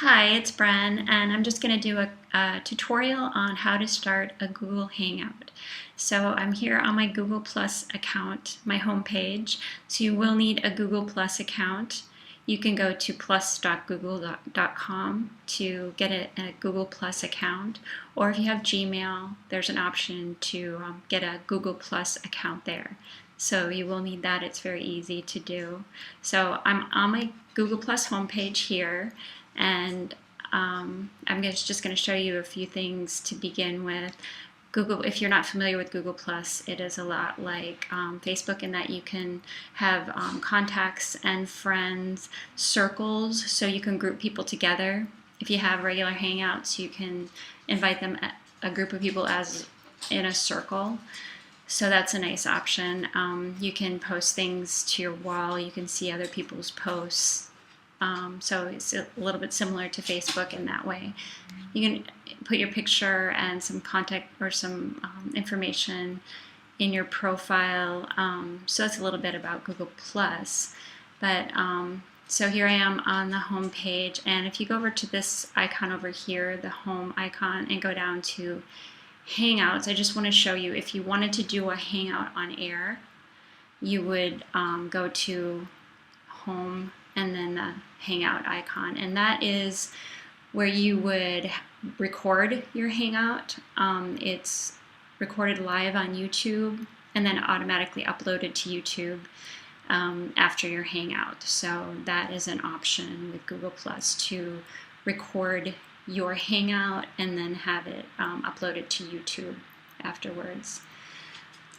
Hi, it's Bren, and I'm just going to do a tutorial on how to start a Google Hangout. So I'm here on my Google Plus account, my home page. So you will need a Google Plus account. You can go to plus.google.com to get a Google Plus account, or if you have Gmail, there's an option to get a Google Plus account there. So you will need that. It's very easy to do. So I'm on my Google Plus homepage here, and I'm just going to show you a few things to begin with. Google, if you're not familiar with Google Plus, it is a lot like Facebook in that you can have contacts and friends, circles, so you can group people together. If you have regular Hangouts, you can invite them, a group of people as in a circle. So that's a nice option. You can post things to your wall. You can see other people's posts. So it's a little bit similar to Facebook in that way. You can put your picture and some contact or some information in your profile. So that's a little bit about Google Plus. But so here I am on the home page, and if you go over to this icon over here, the home icon, and go down to Hangouts, I just want to show you, if you wanted to do a Hangout on air, you would go to Home and then the Hangout icon, and that is where you would record your Hangout. It's recorded live on YouTube and then automatically uploaded to YouTube after your Hangout. So that is an option with Google Plus, to record your Hangout and then have it uploaded to YouTube afterwards.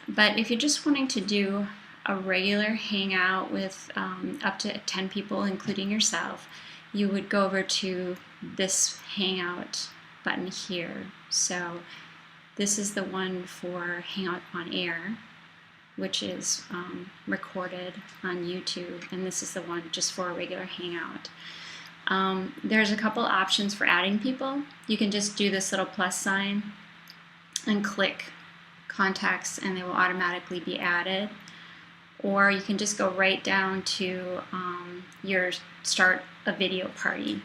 But if you're just wanting to do a regular Hangout with up to 10 people, including yourself, you would go over to this Hangout button here. So this is the one for Hangout on Air, which is recorded on YouTube, and this is the one just for a regular Hangout. There's a couple options for adding people. You can just do this little plus sign and click contacts, and they will automatically be added. Or you can just go right down to your start a video party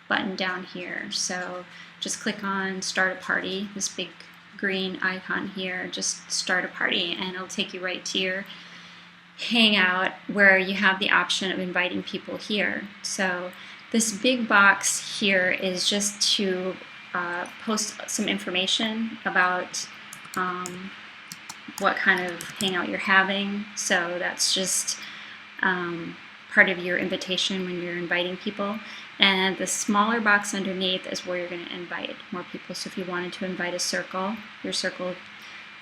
button down here. So just click on start a party, this big green icon here, just start a party, and it'll take you right to your Hangout where you have the option of inviting people here. So this big box here is just to post some information about what kind of Hangout you're having. So that's just part of your invitation when you're inviting people. And the smaller box underneath is where you're going to invite more people. So if you wanted to invite a circle, your circle of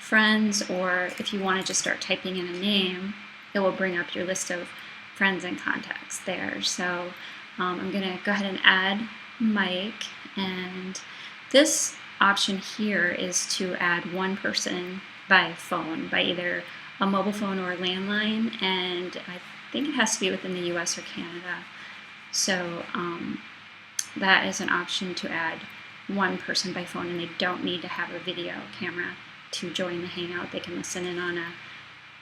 friends, or if you want to just start typing in a name, it will bring up your list of friends and contacts there. So I'm going to go ahead and add Mike, and this option here is to add one person by phone, by either a mobile phone or a landline, and I think it has to be within the US or Canada. So that is an option to add one person by phone, and they don't need to have a video camera to join the Hangout. They can listen in on a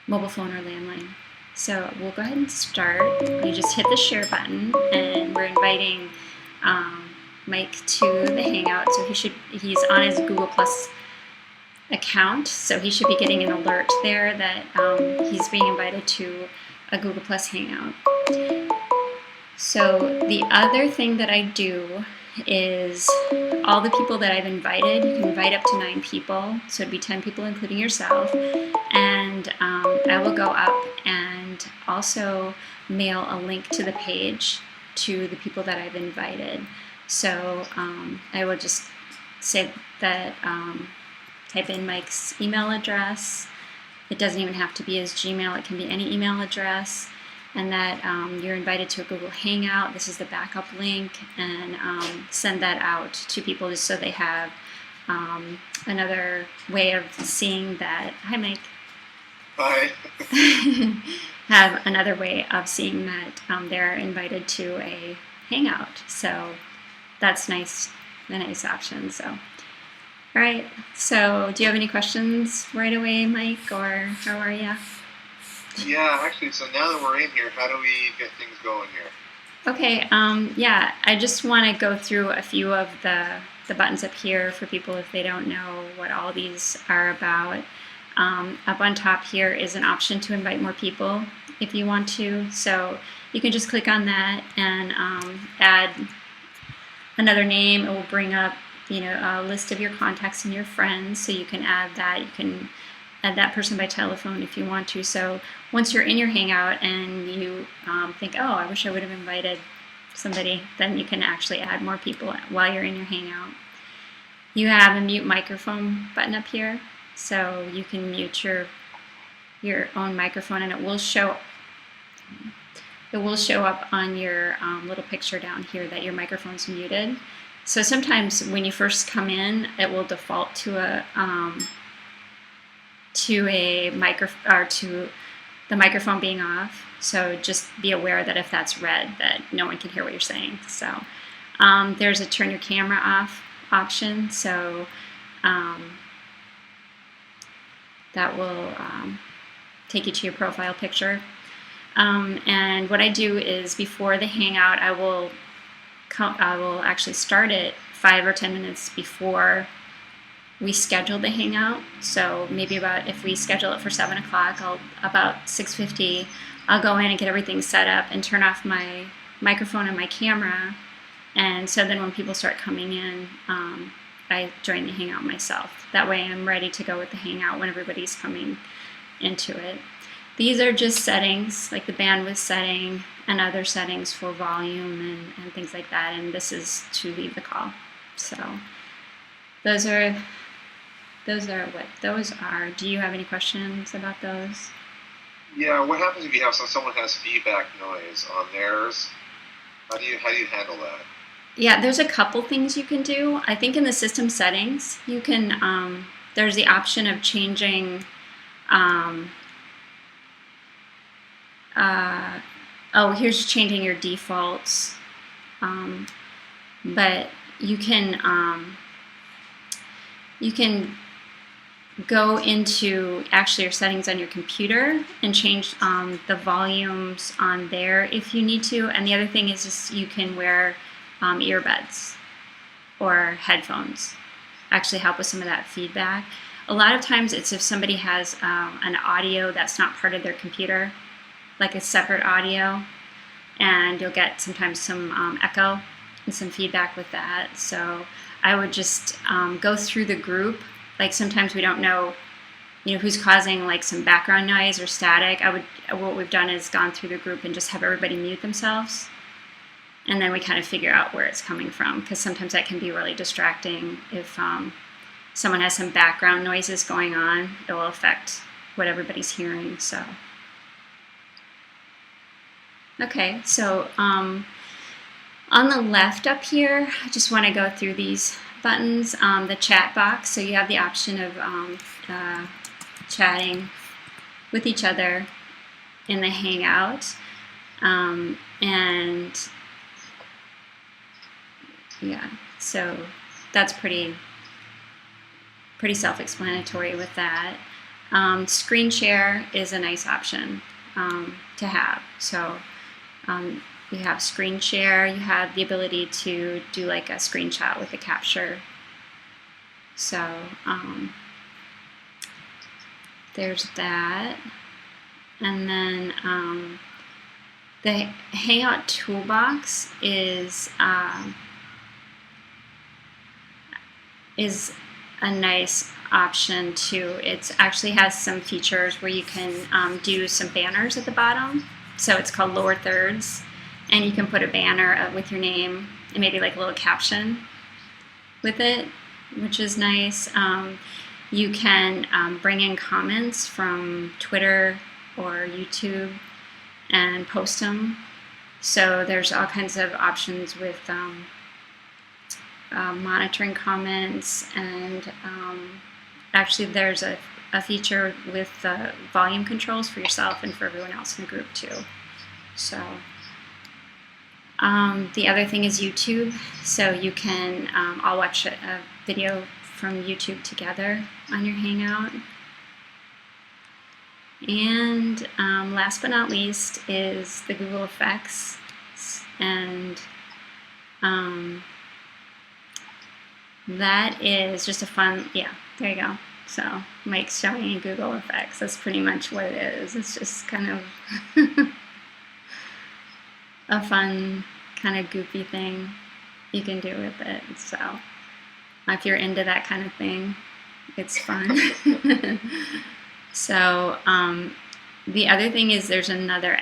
mobile phone or landline. So we'll go ahead and start. You just hit the share button, and we're inviting Mike to the Hangout. So he's on his Google Plus account, so he should be getting an alert there that he's being invited to a Google Plus Hangout. So the other thing that I do is all the people that I've invited, you can invite up to 9 people, so it'd be 10 people including yourself, and I will go up and also mail a link to the page to the people that I've invited. So I will just say that type in Mike's email address. It doesn't even have to be his Gmail, it can be any email address, and that you're invited to a Google Hangout. This is the backup link, and send that out to people just so they have another way of seeing that. Hi, Mike. Hi. Have another way of seeing that they're invited to a Hangout. So that's nice, a nice option. So, all right. So, do you have any questions right away, Mike, or how are you? Yeah, actually, so now that we're in here, how do we get things going here? Okay, yeah, I just want to go through a few of the buttons up here for people if they don't know what all these are about. Up on top here is an option to invite more people if you want to. So you can just click on that and add another name. It will bring up, a list of your contacts and your friends, so you can add that. You can add that person by telephone if you want to. So once you're in your Hangout and you think, oh, I wish I would have invited somebody, then you can actually add more people while you're in your Hangout. You have a mute microphone button up here, so you can mute your own microphone, and it will show up on your little picture down here that your microphone's muted. So sometimes when you first come in, it will default to the microphone being off. So just be aware that if that's red, that no one can hear what you're saying. So there's a turn your camera off option. So that will take you to your profile picture. And what I do is before the Hangout, I will actually start it 5 or 10 minutes before we schedule the Hangout. So maybe if we schedule it for 7 o'clock, about 6:50, I'll go in and get everything set up and turn off my microphone and my camera. And so then when people start coming in, I join the Hangout myself. That way I'm ready to go with the Hangout when everybody's coming into it. These are just settings, like the bandwidth setting and other settings for volume and things like that. And this is to leave the call. So those are what those are. Do you have any questions about those? Yeah, what happens if you have someone has feedback noise on theirs? How do you handle that? Yeah, there's a couple things you can do. I think in the system settings, you can there's the option of changing here's changing your defaults, but you can go into actually your settings on your computer and change the volumes on there if you need to. And the other thing is just you can wear earbuds or headphones. Actually help with some of that feedback. A lot of times it's if somebody has an audio that's not part of their computer, like a separate audio, and you'll get sometimes some echo and some feedback with that. So I would just go through the group. Like sometimes we don't know, who's causing like some background noise or static. What we've done is gone through the group and just have everybody mute themselves, and then we kind of figure out where it's coming from, because sometimes that can be really distracting. If someone has some background noises going on, it will affect what everybody's hearing. So. Okay, so on the left up here, I just want to go through these buttons. The chat box, so you have the option of chatting with each other in the Hangout, and yeah, so that's pretty self-explanatory with that. Screen share is a nice option to have. So you have screen share, you have the ability to do like a screenshot with a capture. So there's that. And then the Hangout toolbox is a nice option too. It actually has some features where you can do some banners at the bottom. So it's called lower thirds, and you can put a banner with your name and maybe like a little caption with it, which is nice. You can bring in comments from Twitter or YouTube and post them. So there's all kinds of options with monitoring comments, and actually there's a feature with volume controls for yourself and for everyone else in the group too. So the other thing is YouTube. So you can all watch a video from YouTube together on your Hangout. And last but not least is the Google Effects. and that is just a fun, yeah, there you go. So Mike's showing Google Effects. That's pretty much what it is. It's just kind of a fun, kind of goofy thing you can do with it. So if you're into that kind of thing, it's fun. So the other thing is there's another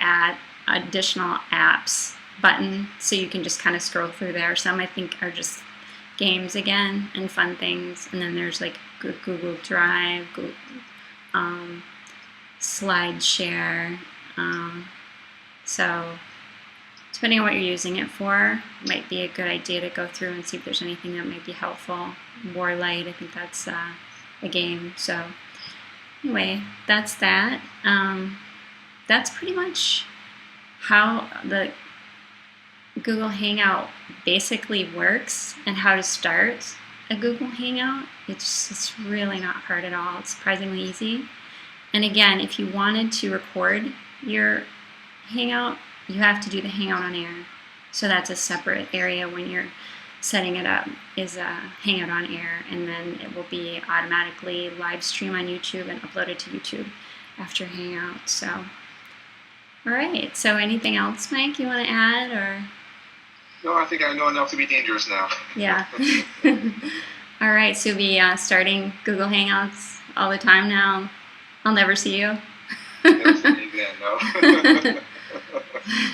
additional apps button, so you can just kind of scroll through there. Some I think are just games again and fun things, and then there's like Google Drive, Google, SlideShare. So depending on what you're using it for, it might be a good idea to go through and see if there's anything that might be helpful. Warlight, I think that's a game. So anyway, that's that. That's pretty much how the Google Hangout basically works and how to start a Google Hangout. It's really not hard at all. It's surprisingly easy. And again, if you wanted to record your Hangout, you have to do the Hangout on Air. So that's a separate area when you're setting it up, is a Hangout on Air, and then it will be automatically live stream on YouTube and uploaded to YouTube after Hangout. So, all right. So anything else, Mike, you want to add, or? No, I think I know enough to be dangerous now. Yeah. All right. So you'll be starting Google Hangouts all the time now. I'll never see you. Never see me again, no.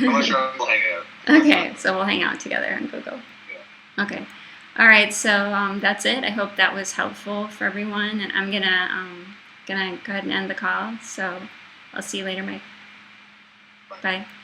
Unless you're on Google Hangout. Okay, so we'll hang out together on Google. Yeah. Okay. All right, so that's it. I hope that was helpful for everyone, and I'm gonna go ahead and end the call. So I'll see you later, Mike. Bye.